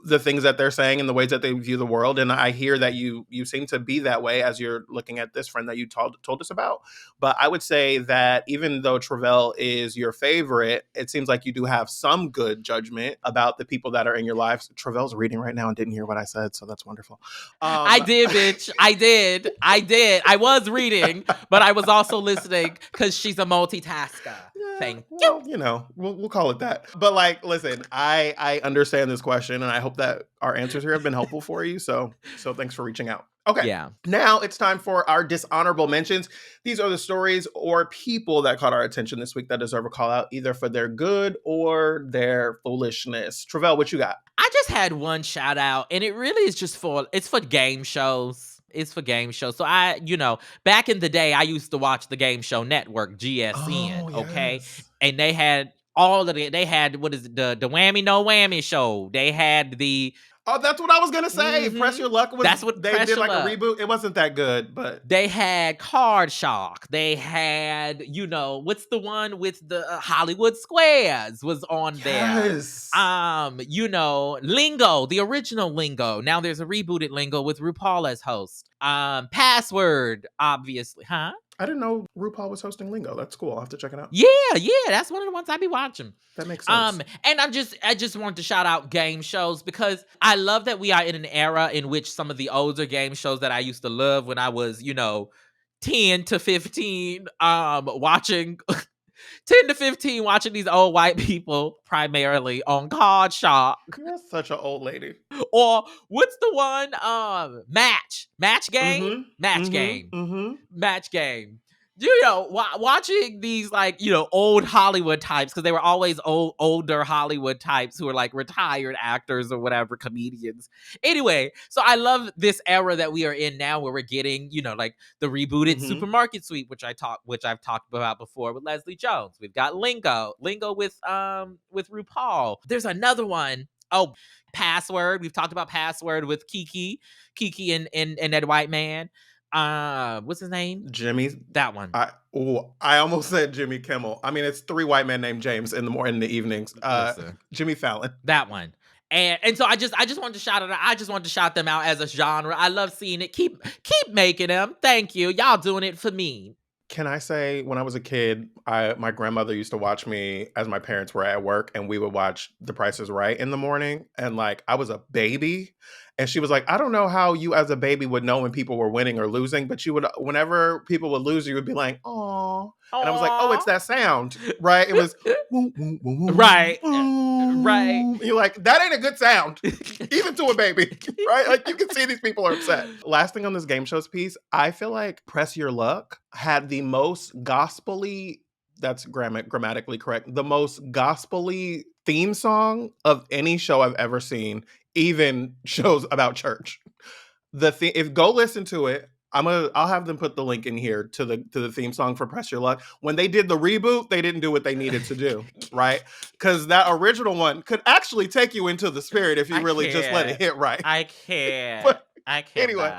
the things that they're saying and the ways that they view the world. And I hear that you seem to be that way as you're looking at this friend that you told us about. But I would say that even though Tre'vell is your favorite, it seems like you do have some good judgment about the people that are in your lives. Tre'vell's reading right now and didn't hear what I said, so that's wonderful. I did, bitch. I did. I was reading, but I was also listening, because she's a multitasker. Thank you. Well, we'll call it that. But listen, I understand this question, and I hope that our answers here have been helpful for you. So thanks for reaching out. Okay. Yeah. Now it's time for our dishonorable mentions. These are the stories or people that caught our attention this week that deserve a call out, either for their good or their foolishness. Tre'vell, what you got? I just had one shout out, and it really is just for game shows. It's for game shows. So back in the day, I used to watch the game show network, GSN. Oh, okay. yes. And they had they had, what is it, the Whammy No Whammy show. They had the Oh, that's what I was gonna say. Press Your Luck was. That's what they Press did Your like Luck. a reboot. It wasn't that good, but They had Card Shock. They had, what's the one with the Hollywood Squares was on yes. there. Lingo, the original Lingo. Now there's a rebooted Lingo with RuPaul as host. Password, obviously, huh? I didn't know RuPaul was hosting Lingo. That's cool. I'll have to check it out. Yeah, that's one of the ones I be watching. That makes sense. And I just wanted to shout out game shows because I love that we are in an era in which some of the older game shows that I used to love when I was, 10 to 15, watching 10 to 15 watching these old white people primarily on Card Shock. You're such an old lady. Or what's the one? Match game? Match game. Watching these old Hollywood types, because they were always older Hollywood types who are like retired actors or whatever, comedians. Anyway, so I love this era that we are in now, where we're getting the rebooted Supermarket Sweep, which I've talked about before with Leslie Jones. We've got Lingo with RuPaul. There's another one. Oh, Password. We've talked about Password with Kiki and that white man. What's his name? Jimmy. That one. I almost said Jimmy Kimmel. I mean, it's 3 white men named James in the evenings. Jimmy Fallon. That one. And so I just wanted to shout it out. I just wanted to shout them out as a genre. I love seeing it. Keep making them. Thank you. Y'all doing it for me. Can I say, when I was a kid, my grandmother used to watch me as my parents were at work, and we would watch The Price is Right in the morning. And I was a baby, and she was like, I don't know how you as a baby would know when people were winning or losing, but you would, whenever people would lose, you would be like, "Aw." And I was like, oh, it's that sound, right? It was right. Right. You're like, that ain't a good sound, even to a baby, right? You can see these people are upset. Last thing on this game shows piece, I feel like Press Your Luck had the most gospel-y, that's grammatically correct, the most gospel-y theme song of any show I've ever seen, even shows about church. If go listen to it, I'll have them put the link in here to the theme song for Press Your Luck. When they did the reboot, they didn't do what they needed to do, right? Because that original one could actually take you into the spirit if you really just let it hit right. I can't. I can't. Anyway,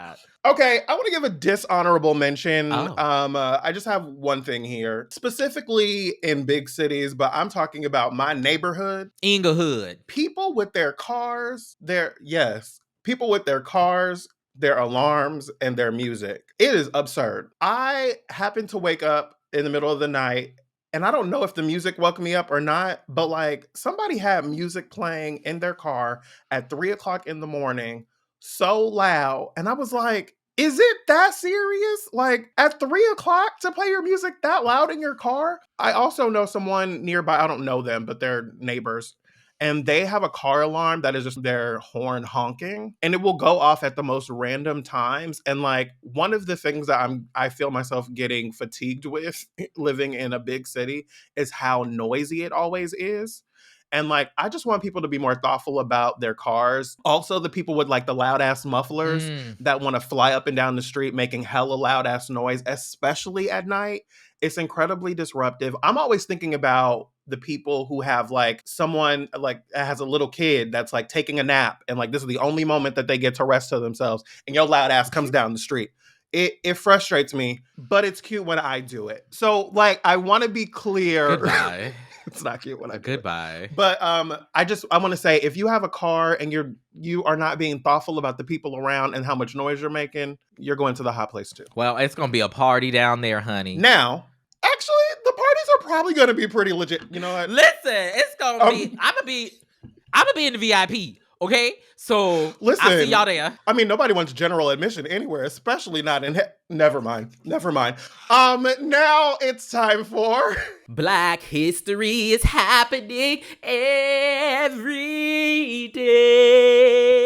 okay, I want to give a dishonorable mention. I just have one thing here, specifically in big cities, but I'm talking about my neighborhood, Inglewood. People with their cars, their alarms, and their music. It is absurd. I happen to wake up in the middle of the night, and I don't know if the music woke me up or not, but somebody had music playing in their car at 3:00 in the morning, so loud. And I was like, is it that serious? At 3:00 to play your music that loud in your car? I also know someone nearby, I don't know them, but they're neighbors. And they have a car alarm that is just their horn honking, and it will go off at the most random times. And one of the things that I feel myself getting fatigued with living in a big city is how noisy it always is. And I just want people to be more thoughtful about their cars. Also, the people with the loud ass mufflers that want to fly up and down the street making hella loud ass noise, especially at night. It's incredibly disruptive. I'm always thinking about the people who have someone has a little kid that's taking a nap, and this is the only moment that they get to rest to themselves, and your loud ass comes down the street. It frustrates me, but it's cute when I do it. So I want to be clear. Goodbye. It's not cute when I do Goodbye. it. But I want to say, if you have a car and you are not being thoughtful about the people around and how much noise you're making, you're going to the hot place too. Well, it's gonna be a party down there, honey. Now, actually, the parties are probably going to be pretty legit. You know what? Listen, it's gonna be. I'm gonna be in the VIP. Okay, so listen, I'll see y'all there. I mean, nobody wants general admission anywhere, especially not in. Never mind. Now it's time for Black History is happening every day.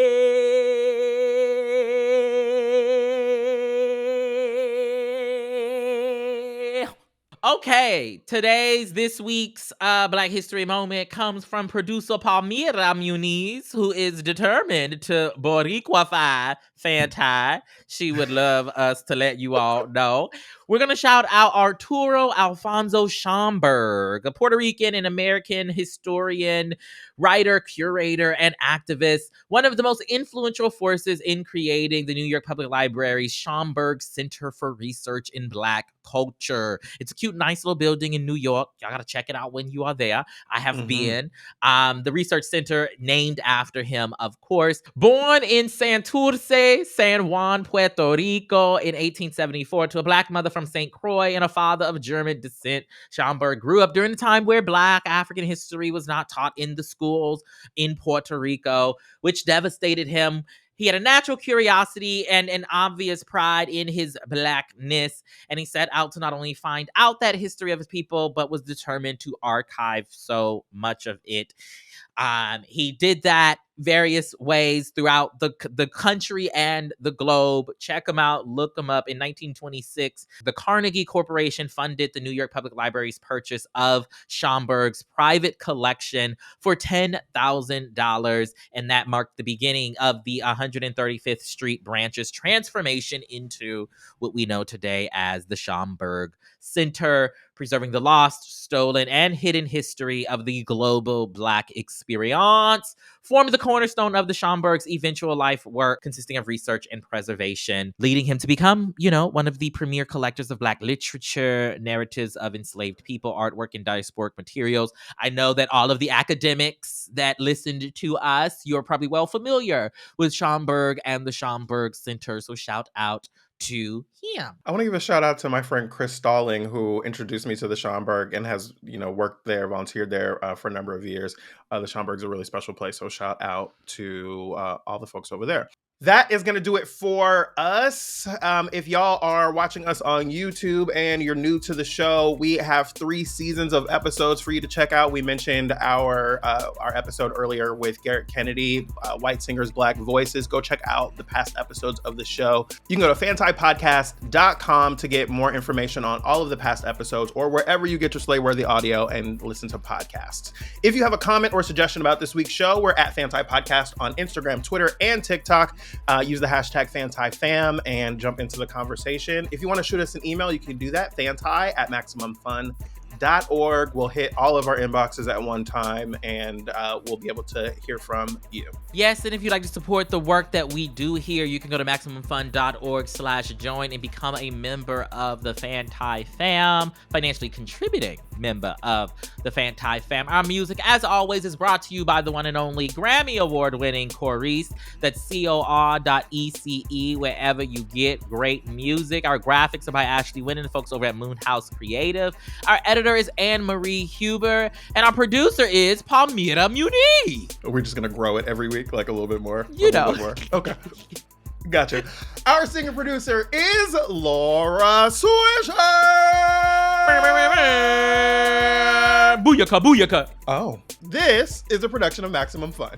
Okay, this week's Black History moment comes from producer Palmira Muniz, who is determined to Boricuafy FANTI. She would love us to let you all know. We're going to shout out Arturo Alfonso Schomburg, a Puerto Rican and American historian, writer, curator, and activist, one of the most influential forces in creating the New York Public Library's Schomburg Center for Research in Black Culture. It's a cute, nice little building in New York. Y'all got to check it out when you are there. I have been. The research center named after him, of course. Born in Santurce, San Juan, Puerto Rico in 1874 to a Black mother from St. Croix and a father of German descent, Schomburg grew up during a time where Black African history was not taught in the schools in Puerto Rico, which devastated him. He had a natural curiosity and an obvious pride in his Blackness, and he set out to not only find out that history of his people, but was determined to archive so much of it. He did that various ways throughout the country and the globe. Check him out, look him up. In 1926, the Carnegie Corporation funded the New York Public Library's purchase of Schomburg's private collection for $10,000, and that marked the beginning of the 135th Street branch's transformation into what we know today as the Schomburg Center, preserving the lost, stolen, and hidden history of the global Black experience, formed the cornerstone of the Schomburg's eventual life work, consisting of research and preservation, leading him to become, one of the premier collectors of Black literature, narratives of enslaved people, artwork, and diasporic materials. I know that all of the academics that listened to us, you're probably well familiar with Schomburg and the Schomburg Center, so shout out to him. I want to give a shout out to my friend Chris Stalling, who introduced me to the Schomburg and has, worked there, volunteered there for a number of years. The Schomburg's a really special place, so shout out to all the folks over there. That is going to do it for us. If y'all are watching us on YouTube and you're new to the show, we have 3 seasons of episodes for you to check out. We mentioned our episode earlier with Garrett Kennedy, White Singers, Black Voices. Go check out the past episodes of the show. You can go to fantipodcast.com to get more information on all of the past episodes, or wherever you get your Slayworthy audio and listen to podcasts. If you have a comment or suggestion about this week's show, we're at Fanti Podcast on Instagram, Twitter, and TikTok. Use the hashtag FantiFam and jump into the conversation. If you want to shoot us an email, you can do that, fanti@maximumfun.org. We'll hit all of our inboxes at one time, and we'll be able to hear from you. Yes, and if you'd like to support the work that we do here, you can go to maximumfun.org/join and become a member of the Fanti Fam, financially contributing member of the Fanti Fam. Our music, as always, is brought to you by the one and only Grammy Award-winning Corice. That's COR.ECE, wherever you get great music. Our graphics are by Ashley Nguyen and the folks over at Moonhouse Creative. Our editor is Anne-Marie Huber, and our producer is Palmira Muniz. We're just going to grow it every week, like a little bit more. Okay. Gotcha. Our singer-producer is Laura Swisher. Booyaka, booyaka. Oh, this is a production of Maximum Fun.